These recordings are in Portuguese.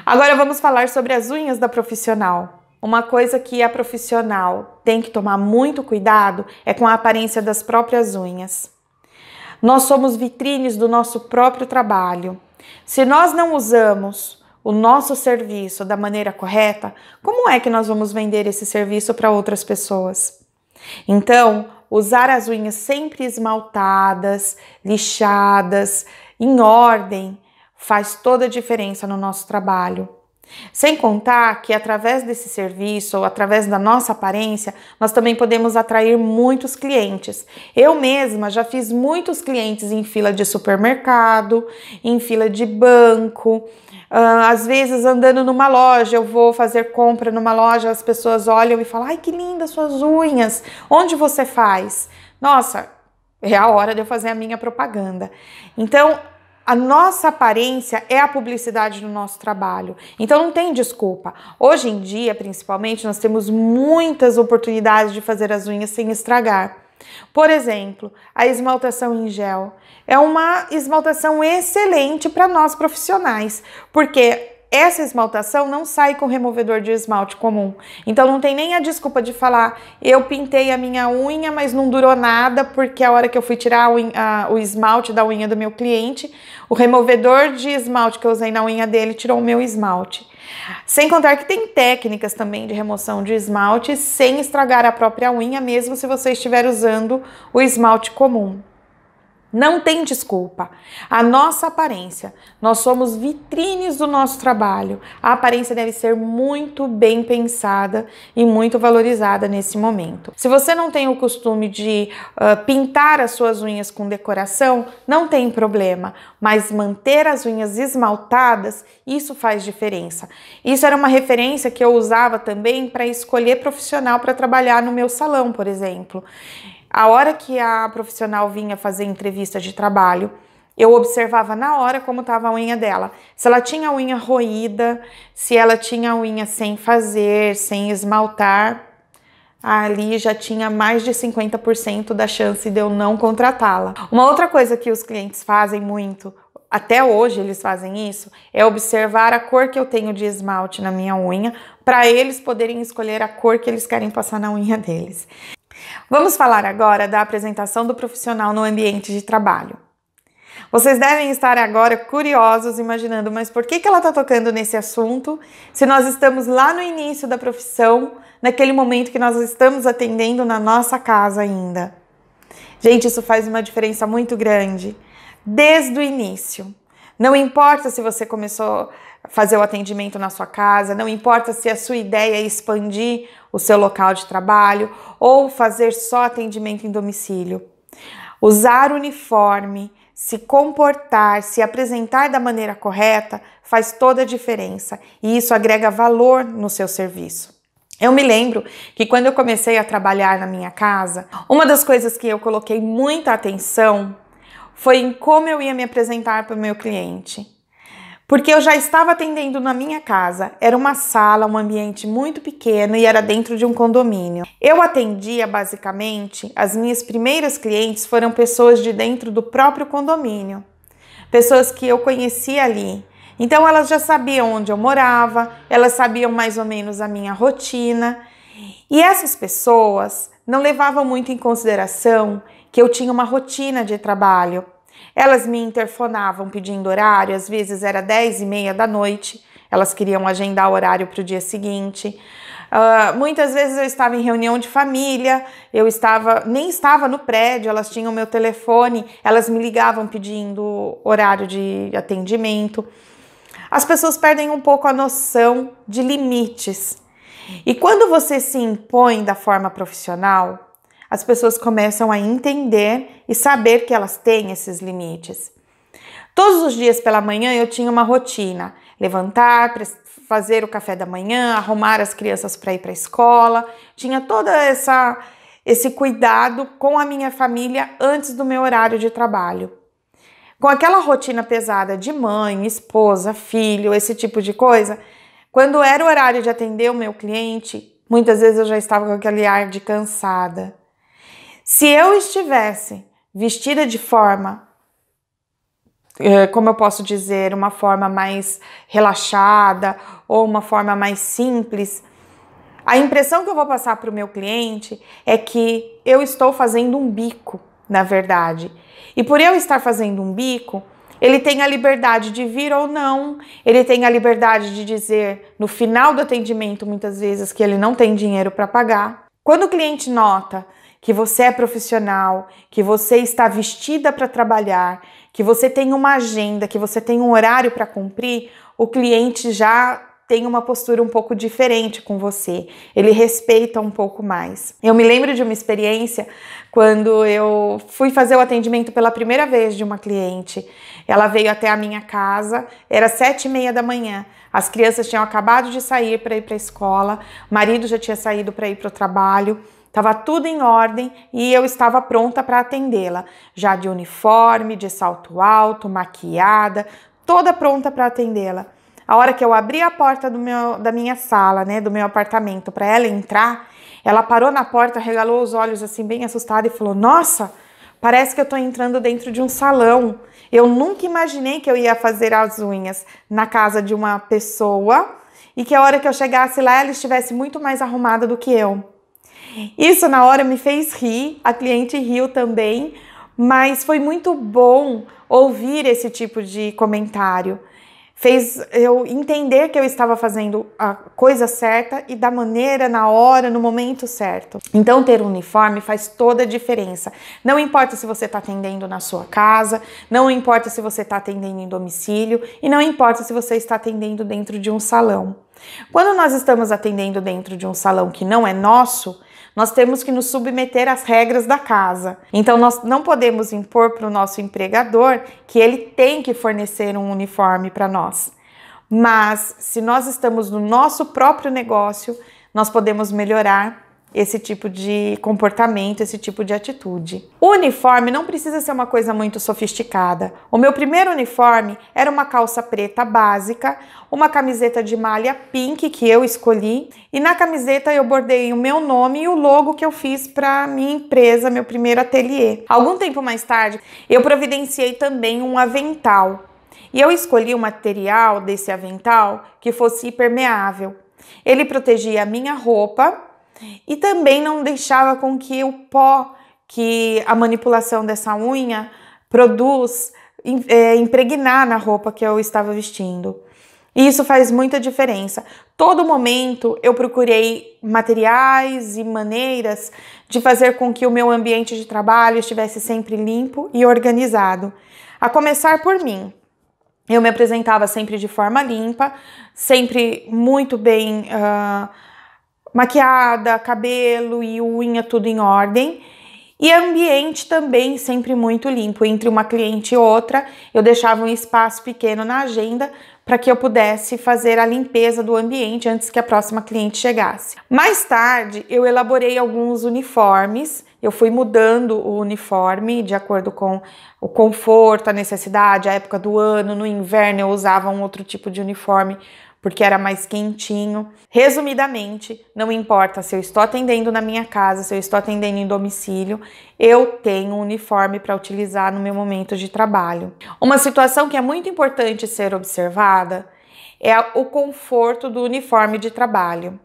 Agora vamos falar sobre as unhas da profissional. Uma coisa que a profissional tem que tomar muito cuidado é com a aparência das próprias unhas. Nós somos vitrines do nosso próprio trabalho. Se nós não usamos o nosso serviço da maneira correta, como é que nós vamos vender esse serviço para outras pessoas? Então, usar as unhas sempre esmaltadas, lixadas, em ordem, faz toda a diferença no nosso trabalho. Sem contar que através desse serviço ou através da nossa aparência, nós também podemos atrair muitos clientes. Eu mesma já fiz muitos clientes em fila de supermercado, em fila de banco, às vezes andando numa loja, eu vou fazer compra numa loja, as pessoas olham e falam: ai, que lindas suas unhas, onde você faz? Nossa, é a hora de eu fazer a minha propaganda. Então, a nossa aparência é a publicidade do nosso trabalho, então não tem desculpa. Hoje em dia, principalmente, nós temos muitas oportunidades de fazer as unhas sem estragar. Por exemplo, a esmaltação em gel é uma esmaltação excelente para nós profissionais, porque essa esmaltação não sai com removedor de esmalte comum. Então não tem nem a desculpa de falar: eu pintei a minha unha, mas não durou nada, porque a hora que eu fui tirar o esmalte da unha do meu cliente, o removedor de esmalte que eu usei na unha dele tirou o meu esmalte. Sem contar que tem técnicas também de remoção de esmalte sem estragar a própria unha, mesmo se você estiver usando o esmalte comum. Não tem desculpa. A nossa aparência, nós somos vitrines do nosso trabalho. A aparência deve ser muito bem pensada e muito valorizada nesse momento. Se você não tem o costume de pintar as suas unhas com decoração, não tem problema, mas manter as unhas esmaltadas, isso faz diferença. Isso era uma referência que eu usava também para escolher profissional para trabalhar no meu salão, por exemplo. A hora que a profissional vinha fazer entrevista de trabalho, eu observava na hora como estava a unha dela. Se ela tinha a unha roída, se ela tinha a unha sem fazer, sem esmaltar, ali já tinha mais de 50% da chance de eu não contratá-la. Uma outra coisa que os clientes fazem muito, até hoje eles fazem isso, é observar a cor que eu tenho de esmalte na minha unha, para eles poderem escolher a cor que eles querem passar na unha deles. Vamos falar agora da apresentação do profissional no ambiente de trabalho. Vocês devem estar agora curiosos, imaginando, mas por que ela está tocando nesse assunto, se nós estamos lá no início da profissão, naquele momento que nós estamos atendendo na nossa casa ainda? Gente, isso faz uma diferença muito grande, desde o início. Não importa se você começou a fazer o atendimento na sua casa, não importa se a sua ideia é expandir o seu local de trabalho ou fazer só atendimento em domicílio. Usar uniforme, se comportar, se apresentar da maneira correta faz toda a diferença e isso agrega valor no seu serviço. Eu me lembro que quando eu comecei a trabalhar na minha casa, uma das coisas que eu coloquei muita atenção foi em como eu ia me apresentar para o meu cliente. Porque eu já estava atendendo na minha casa, era uma sala, um ambiente muito pequeno e era dentro de um condomínio. Eu atendia basicamente, as minhas primeiras clientes foram pessoas de dentro do próprio condomínio, pessoas que eu conhecia ali. Então elas já sabiam onde eu morava, elas sabiam mais ou menos a minha rotina e essas pessoas não levavam muito em consideração que eu tinha uma rotina de trabalho. Elas me interfonavam pedindo horário, às vezes era 10h30 da noite, elas queriam agendar horário para o dia seguinte. Muitas vezes eu estava em reunião de família, nem estava no prédio, elas tinham meu telefone, elas me ligavam pedindo horário de atendimento. As pessoas perdem um pouco a noção de limites. E quando você se impõe da forma profissional, as pessoas começam a entender e saber que elas têm esses limites. Todos os dias pela manhã eu tinha uma rotina: levantar, fazer o café da manhã, arrumar as crianças para ir para a escola. Tinha todo esse cuidado com a minha família antes do meu horário de trabalho. Com aquela rotina pesada de mãe, esposa, filho, esse tipo de coisa, quando era o horário de atender o meu cliente, muitas vezes eu já estava com aquele ar de cansada. Se eu estivesse vestida de forma como eu posso dizer, uma forma mais relaxada ou uma forma mais simples, a impressão que eu vou passar para o meu cliente é que eu estou fazendo um bico, na verdade. E por eu estar fazendo um bico, ele tem a liberdade de vir ou não, ele tem a liberdade de dizer no final do atendimento, muitas vezes, que ele não tem dinheiro para pagar. Quando o cliente nota que você é profissional, que você está vestida para trabalhar, que você tem uma agenda, que você tem um horário para cumprir, o cliente já tem uma postura um pouco diferente com você, ele respeita um pouco mais. Eu me lembro de uma experiência quando eu fui fazer o atendimento pela primeira vez de uma cliente. Ela veio até a minha casa, era 7h30 da manhã, as crianças tinham acabado de sair para ir para a escola, o marido já tinha saído para ir para o trabalho, estava tudo em ordem e eu estava pronta para atendê-la, já de uniforme, de salto alto, maquiada, toda pronta para atendê-la. A hora que eu abri a porta da minha sala, né, do meu apartamento, para ela entrar, ela parou na porta, regalou os olhos assim bem assustada e falou: "Nossa, parece que eu tô entrando dentro de um salão. Eu nunca imaginei que eu ia fazer as unhas na casa de uma pessoa e que a hora que eu chegasse lá ela estivesse muito mais arrumada do que eu." Isso na hora me fez rir, a cliente riu também, mas foi muito bom ouvir esse tipo de comentário. Fez eu entender que eu estava fazendo a coisa certa e da maneira, na hora, no momento certo. Então, ter um uniforme faz toda a diferença. Não importa se você está atendendo na sua casa, não importa se você está atendendo em domicílio e não importa se você está atendendo dentro de um salão. Quando nós estamos atendendo dentro de um salão que não é nosso, nós temos que nos submeter às regras da casa. Então, nós não podemos impor para o nosso empregador que ele tem que fornecer um uniforme para nós. Mas, se nós estamos no nosso próprio negócio, nós podemos melhorar esse tipo de comportamento, esse tipo de atitude. O uniforme não precisa ser uma coisa muito sofisticada. O meu primeiro uniforme era uma calça preta básica, uma camiseta de malha pink que eu escolhi e na camiseta eu bordei o meu nome e o logo que eu fiz para minha empresa, meu primeiro ateliê. Algum tempo mais tarde, eu providenciei também um avental e eu escolhi o material desse avental que fosse impermeável. Ele protegia a minha roupa e também não deixava com que o pó que a manipulação dessa unha produz impregnar na roupa que eu estava vestindo. E isso faz muita diferença. Todo momento eu procurei materiais e maneiras de fazer com que o meu ambiente de trabalho estivesse sempre limpo e organizado. A começar por mim. Eu me apresentava sempre de forma limpa, sempre muito bem maquiada, cabelo e unha tudo em ordem e ambiente também sempre muito limpo. Entre uma cliente e outra, eu deixava um espaço pequeno na agenda para que eu pudesse fazer a limpeza do ambiente antes que a próxima cliente chegasse. Mais tarde, eu elaborei alguns uniformes, eu fui mudando o uniforme de acordo com o conforto, a necessidade, a época do ano. No inverno eu usava um outro tipo de uniforme porque era mais quentinho. Resumidamente, não importa se eu estou atendendo na minha casa, se eu estou atendendo em domicílio, eu tenho um uniforme para utilizar no meu momento de trabalho. Uma situação que é muito importante ser observada é o conforto do uniforme de trabalho.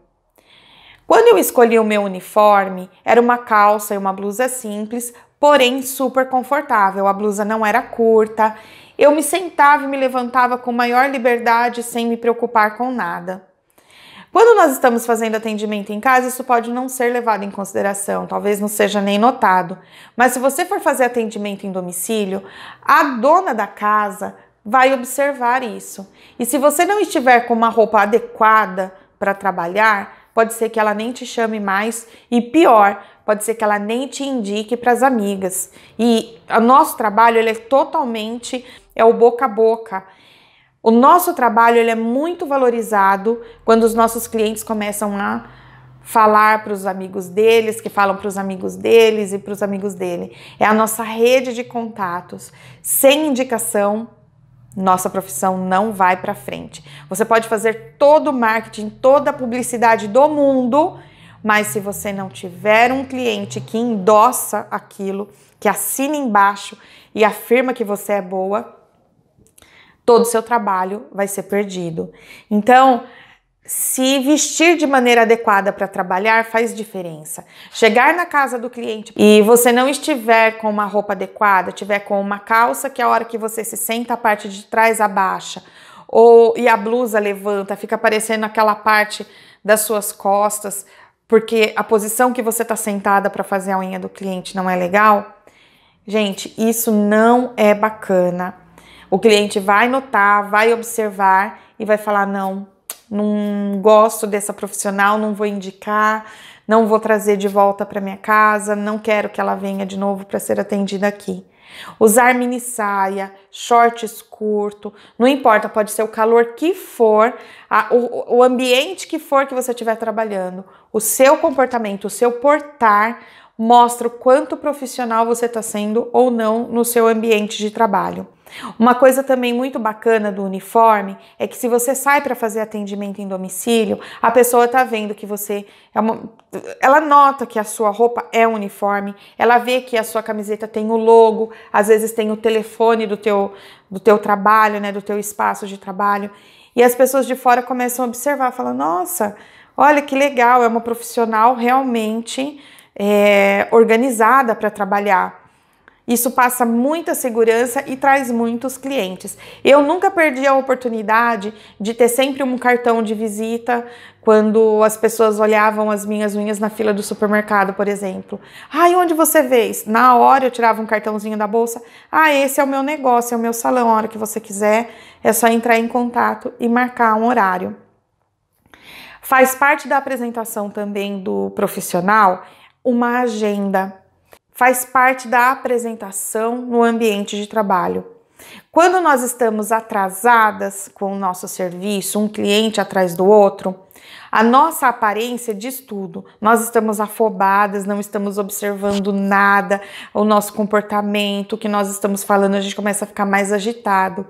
Quando eu escolhi o meu uniforme, era uma calça e uma blusa simples, porém super confortável. A blusa não era curta, eu me sentava e me levantava com maior liberdade sem me preocupar com nada. Quando nós estamos fazendo atendimento em casa, isso pode não ser levado em consideração, talvez não seja nem notado. Mas se você for fazer atendimento em domicílio, a dona da casa vai observar isso. E se você não estiver com uma roupa adequada para trabalhar, pode ser que ela nem te chame mais e pior, pode ser que ela nem te indique para as amigas. E o nosso trabalho ele é totalmente o boca a boca. O nosso trabalho ele é muito valorizado quando os nossos clientes começam a falar para os amigos deles, que falam para os amigos deles e para os amigos dele. É a nossa rede de contatos. Sem indicação, nossa profissão não vai para frente. Você pode fazer todo o marketing, toda a publicidade do mundo, mas se você não tiver um cliente que endossa aquilo, que assina embaixo e afirma que você é boa, todo o seu trabalho vai ser perdido. Então, se vestir de maneira adequada para trabalhar faz diferença. Chegar na casa do cliente e você não estiver com uma roupa adequada, tiver com uma calça que a hora que você se senta a parte de trás abaixa, e a blusa levanta, fica aparecendo aquela parte das suas costas, porque a posição que você está sentada para fazer a unha do cliente não é legal. Gente, isso não é bacana. O cliente vai notar, vai observar e vai falar: não gosto dessa profissional, não vou indicar, não vou trazer de volta para minha casa, não quero que ela venha de novo para ser atendida aqui. Usar mini saia, shorts curto, não importa, pode ser o calor que for, o ambiente que for que você estiver trabalhando, o seu comportamento, o seu portar mostra o quanto profissional você está sendo ou não no seu ambiente de trabalho. Uma coisa também muito bacana do uniforme é que se você sai para fazer atendimento em domicílio, a pessoa tá vendo que você ela nota que a sua roupa é uniforme, ela vê que a sua camiseta tem o logo, às vezes tem o telefone do teu trabalho, né, do teu espaço de trabalho, e as pessoas de fora começam a observar, falam: nossa, olha que legal, é uma profissional realmente organizada para trabalhar. Isso passa muita segurança e traz muitos clientes. Eu nunca perdi a oportunidade de ter sempre um cartão de visita quando as pessoas olhavam as minhas unhas na fila do supermercado, por exemplo. E onde você vê? Na hora eu tirava um cartãozinho da bolsa. Esse é o meu negócio, é o meu salão. A hora que você quiser, é só entrar em contato e marcar um horário. Faz parte da apresentação também do profissional uma agenda. Faz parte da apresentação no ambiente de trabalho. Quando nós estamos atrasadas com o nosso serviço, um cliente atrás do outro, a nossa aparência diz tudo. Nós estamos afobadas, não estamos observando nada, o nosso comportamento, o que nós estamos falando, a gente começa a ficar mais agitado.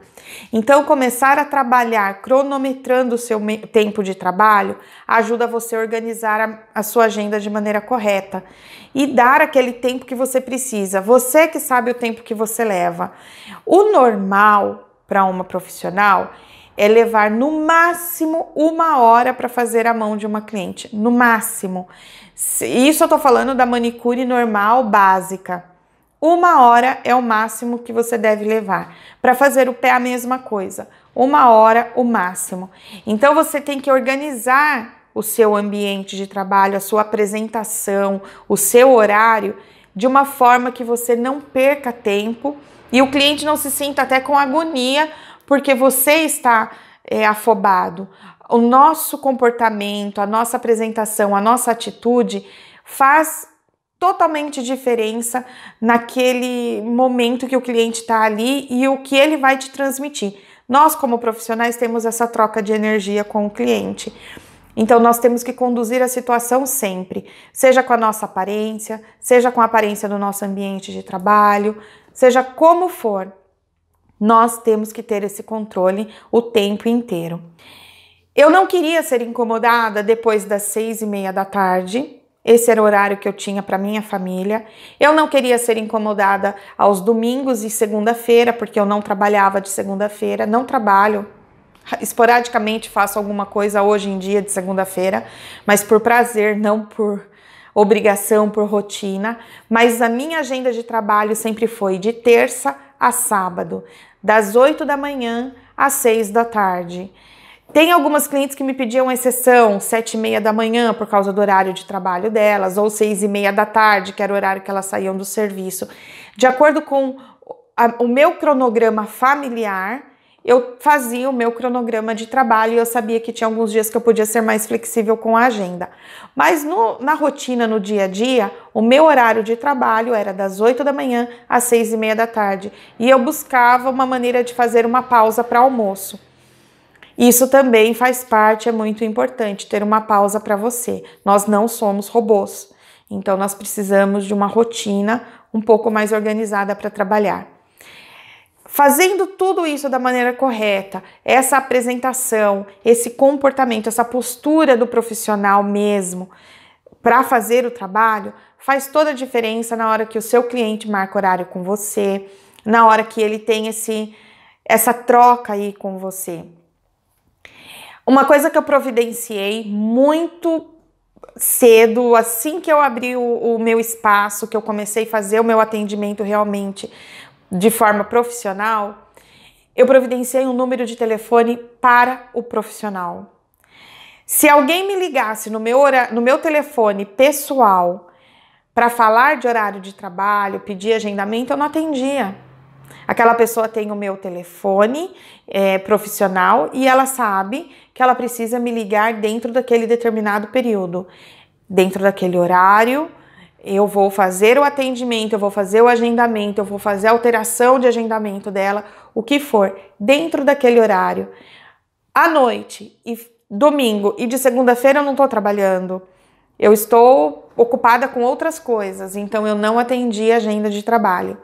Então, começar a trabalhar cronometrando o seu tempo de trabalho ajuda você a organizar a sua agenda de maneira correta e dar aquele tempo que você precisa. Você que sabe o tempo que você leva. O normal para uma profissional é levar no máximo 1 hora para fazer a mão de uma cliente, no máximo. Isso eu tô falando da manicure normal, básica. 1 hora é o máximo que você deve levar. Para fazer o pé, a mesma coisa. 1 hora, o máximo. Então, você tem que organizar o seu ambiente de trabalho, a sua apresentação, o seu horário, de uma forma que você não perca tempo e o cliente não se sinta até com agonia, porque você está afobado. O nosso comportamento, a nossa apresentação, a nossa atitude faz totalmente diferença naquele momento que o cliente está ali e o que ele vai te transmitir. Nós, como profissionais, temos essa troca de energia com o cliente. Então, nós temos que conduzir a situação sempre, seja com a nossa aparência, seja com a aparência do nosso ambiente de trabalho, seja como for. Nós temos que ter esse controle o tempo inteiro. Eu não queria ser incomodada depois das 6h30 da tarde. Esse era o horário que eu tinha para minha família. Eu não queria ser incomodada aos domingos e segunda-feira, porque eu não trabalhava de segunda-feira. Não trabalho. Esporadicamente faço alguma coisa hoje em dia de segunda-feira, mas por prazer, não por obrigação, por rotina. Mas a minha agenda de trabalho sempre foi de terça a sábado, das 8 da manhã às 6 da tarde. Tem algumas clientes que me pediam exceção, 7h30 da manhã por causa do horário de trabalho delas, ou 6h30 da tarde, que era o horário que elas saíam do serviço. De acordo com o meu cronograma familiar, eu fazia o meu cronograma de trabalho e eu sabia que tinha alguns dias que eu podia ser mais flexível com a agenda. Mas na rotina, no dia a dia, o meu horário de trabalho era das 8 da manhã às 6h30 da tarde. E eu buscava uma maneira de fazer uma pausa para almoço. Isso também faz parte, é muito importante ter uma pausa para você. Nós não somos robôs, então nós precisamos de uma rotina um pouco mais organizada para trabalhar. Fazendo tudo isso da maneira correta, essa apresentação, esse comportamento, essa postura do profissional mesmo para fazer o trabalho, faz toda a diferença na hora que o seu cliente marca horário com você, na hora que ele tem essa troca aí com você. Uma coisa que eu providenciei muito cedo, assim que eu abri o meu espaço, que eu comecei a fazer o meu atendimento realmente de forma profissional, eu providenciei um número de telefone para o profissional. Se alguém me ligasse no meu telefone pessoal para falar de horário de trabalho, pedir agendamento, eu não atendia. Aquela pessoa tem o meu telefone profissional e ela sabe que ela precisa me ligar dentro daquele determinado período. Dentro daquele horário, eu vou fazer o atendimento, eu vou fazer o agendamento, eu vou fazer a alteração de agendamento dela, o que for, dentro daquele horário. À noite, e domingo e de segunda-feira eu não estou trabalhando. Eu estou ocupada com outras coisas, então eu não atendi a agenda de trabalho.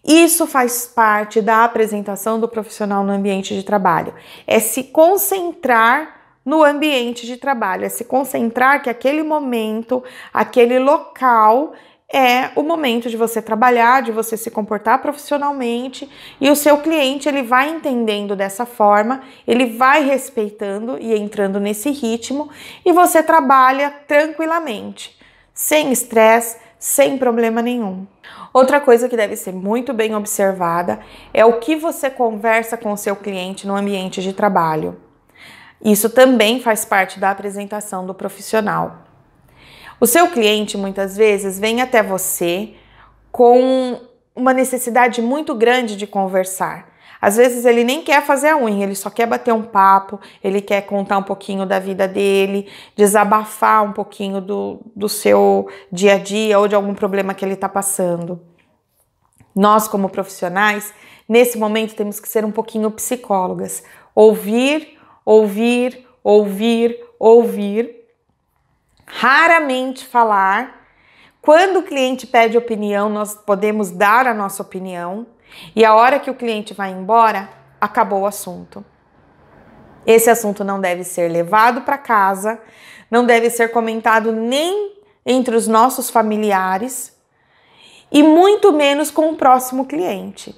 Isso faz parte da apresentação do profissional no ambiente de trabalho. É se concentrar no ambiente de trabalho, é se concentrar que aquele momento, aquele local é o momento de você trabalhar, de você se comportar profissionalmente, e o seu cliente ele vai entendendo dessa forma, ele vai respeitando e entrando nesse ritmo, e você trabalha tranquilamente, sem estresse, sem problema nenhum. Outra coisa que deve ser muito bem observada é o que você conversa com o seu cliente no ambiente de trabalho. Isso também faz parte da apresentação do profissional. O seu cliente muitas vezes vem até você com uma necessidade muito grande de conversar. Às vezes ele nem quer fazer a unha, ele só quer bater um papo, ele quer contar um pouquinho da vida dele, desabafar um pouquinho do seu dia a dia ou de algum problema que ele está passando. Nós, como profissionais, nesse momento temos que ser um pouquinho psicólogas. Ouvir, ouvir, ouvir, ouvir. Raramente falar. Quando o cliente pede opinião, nós podemos dar a nossa opinião. E a hora que o cliente vai embora, acabou o assunto. Esse assunto não deve ser levado para casa, não deve ser comentado nem entre os nossos familiares e muito menos com o próximo cliente.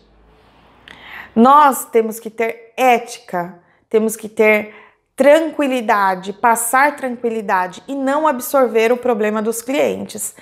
Nós temos que ter ética, temos que ter tranquilidade, passar tranquilidade e não absorver o problema dos clientes.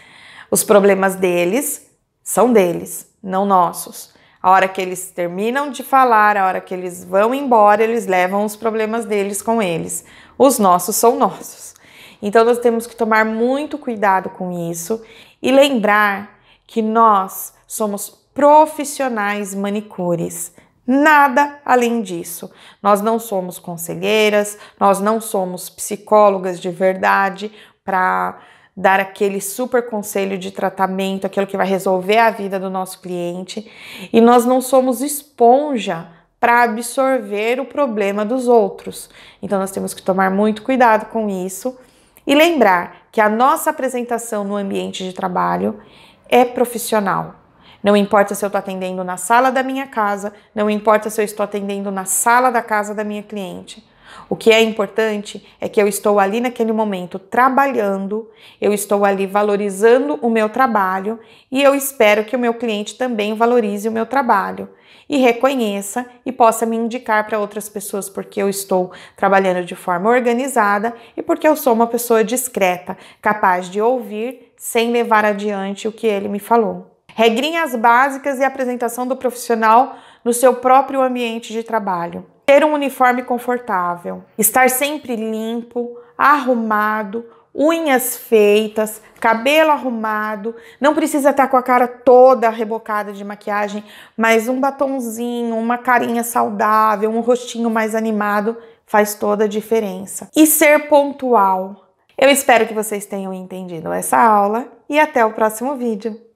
Os problemas deles são deles, não nossos. A hora que eles terminam de falar, a hora que eles vão embora, eles levam os problemas deles com eles. Os nossos são nossos. Então nós temos que tomar muito cuidado com isso e lembrar que nós somos profissionais manicures. Nada além disso. Nós não somos conselheiras, nós não somos psicólogas de verdade para dar aquele super conselho de tratamento, aquilo que vai resolver a vida do nosso cliente. E nós não somos esponja para absorver o problema dos outros. Então nós temos que tomar muito cuidado com isso e lembrar que a nossa apresentação no ambiente de trabalho é profissional. Não importa se eu estou atendendo na sala da minha casa, não importa se eu estou atendendo na sala da casa da minha cliente. O que é importante é que eu estou ali naquele momento trabalhando, eu estou ali valorizando o meu trabalho e eu espero que o meu cliente também valorize o meu trabalho e reconheça e possa me indicar para outras pessoas porque eu estou trabalhando de forma organizada e porque eu sou uma pessoa discreta, capaz de ouvir sem levar adiante o que ele me falou. Regrinhas básicas e apresentação do profissional no seu próprio ambiente de trabalho. Ter um uniforme confortável, estar sempre limpo, arrumado, unhas feitas, cabelo arrumado, não precisa estar com a cara toda rebocada de maquiagem, mas um batonzinho, uma carinha saudável, um rostinho mais animado faz toda a diferença. E ser pontual. Eu espero que vocês tenham entendido essa aula e até o próximo vídeo.